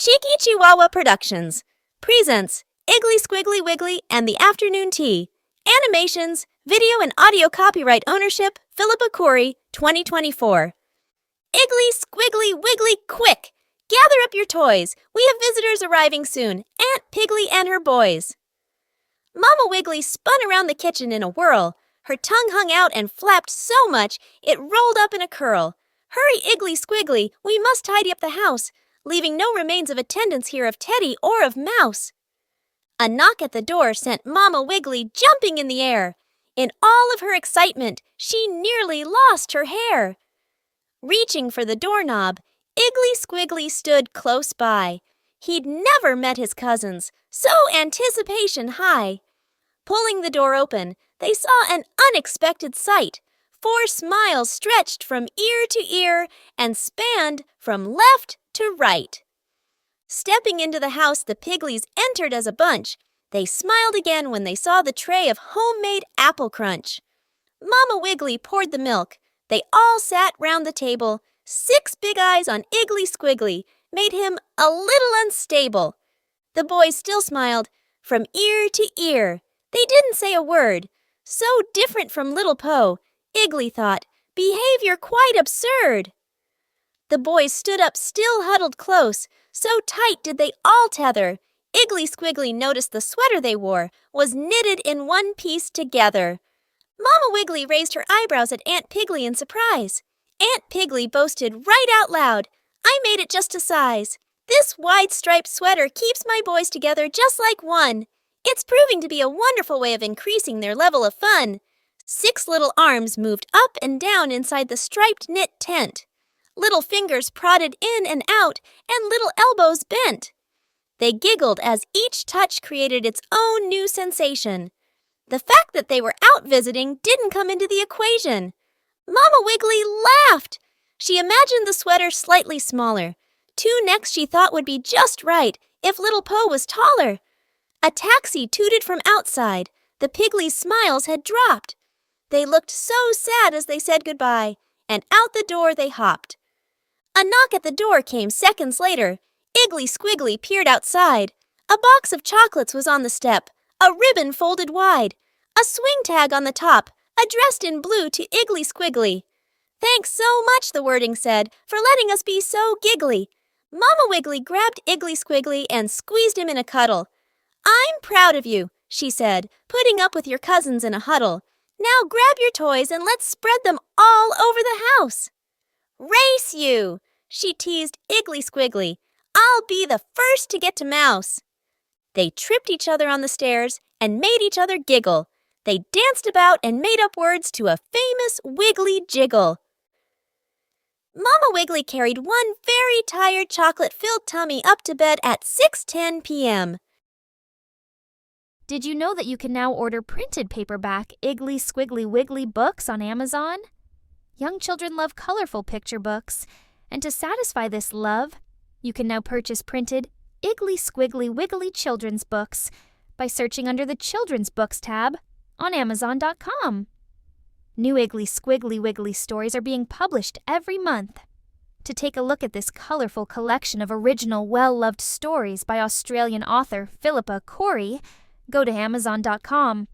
Cheeky-Chihuahua Productions presents Iggly Squiggly Wiggly and the Afternoon Tea. Animations, video and audio copyright ownership, Philippa Corey, 2024. Iggly Squiggly Wiggly, quick! Gather up your toys. We have visitors arriving soon, Aunt Piggly and her boys. Mama Wiggly spun around the kitchen in a whirl. Her tongue hung out and flapped so much it rolled up in a curl. Hurry, Iggly Squiggly, we must tidy up the house, leaving no remains of attendance here of Teddy or of Mouse. A knock at the door sent Mama Wiggly jumping in the air. In all of her excitement, she nearly lost her hair. Reaching for the doorknob, Iggly Squiggly stood close by. He'd never met his cousins, so anticipation high. Pulling the door open, they saw an unexpected sight. 4 smiles stretched from ear to ear and spanned from left to right. Stepping into the house, the Pigglies entered as a bunch. They smiled again when they saw the tray of homemade apple crunch. Mama Wiggly poured the milk. They all sat round the table. 6 big eyes on Iggly Squiggly made him a little unstable. The boys still smiled from ear to ear. They didn't say a word. So different from Little Po, Iggly thought, behavior quite absurd. The boys stood up still huddled close. So tight did they all tether. Iggly Squiggly noticed the sweater they wore was knitted in one piece together. Mama Wiggly raised her eyebrows at Aunt Piggly in surprise. Aunt Piggly boasted right out loud, I made it just to size. This wide striped sweater keeps my boys together just like one. It's proving to be a wonderful way of increasing their level of fun. 6 little arms moved up and down inside the striped knit tent. Little fingers prodded in and out, and little elbows bent. They giggled as each touch created its own new sensation. The fact that they were out visiting didn't come into the equation. Mama Wiggly laughed. She imagined the sweater slightly smaller. 2 necks she thought would be just right if Little Po was taller. A taxi tooted from outside. The Pigglies' smiles had dropped. They looked so sad as they said goodbye, and out the door they hopped. A knock at the door came seconds later. Iggly Squiggly peered outside. A box of chocolates was on the step, a ribbon folded wide, a swing tag on the top, addressed in blue to Iggly Squiggly. Thanks so much, the wording said, for letting us be so giggly. Mama Wiggly grabbed Iggly Squiggly and squeezed him in a cuddle. I'm proud of you, she said, putting up with your cousins in a huddle. Now grab your toys and let's spread them all over the house. Race you, she teased Iggly Squiggly. I'll be the first to get to Mouse. They tripped each other on the stairs and made each other giggle. They danced about and made up words to a famous wiggly jiggle. Mama Wiggly carried one very tired chocolate-filled tummy up to bed at 6:10 p.m. Did you know that you can now order printed paperback Iggly Squiggly Wiggly books on Amazon? Young children love colorful picture books, and to satisfy this love, you can now purchase printed Iggly Squiggly Wiggly children's books by searching under the Children's Books tab on Amazon.com. New Iggly Squiggly Wiggly stories are being published every month. To take a look at this colorful collection of original, well-loved stories by Australian author Philippa Corey, go to Amazon.com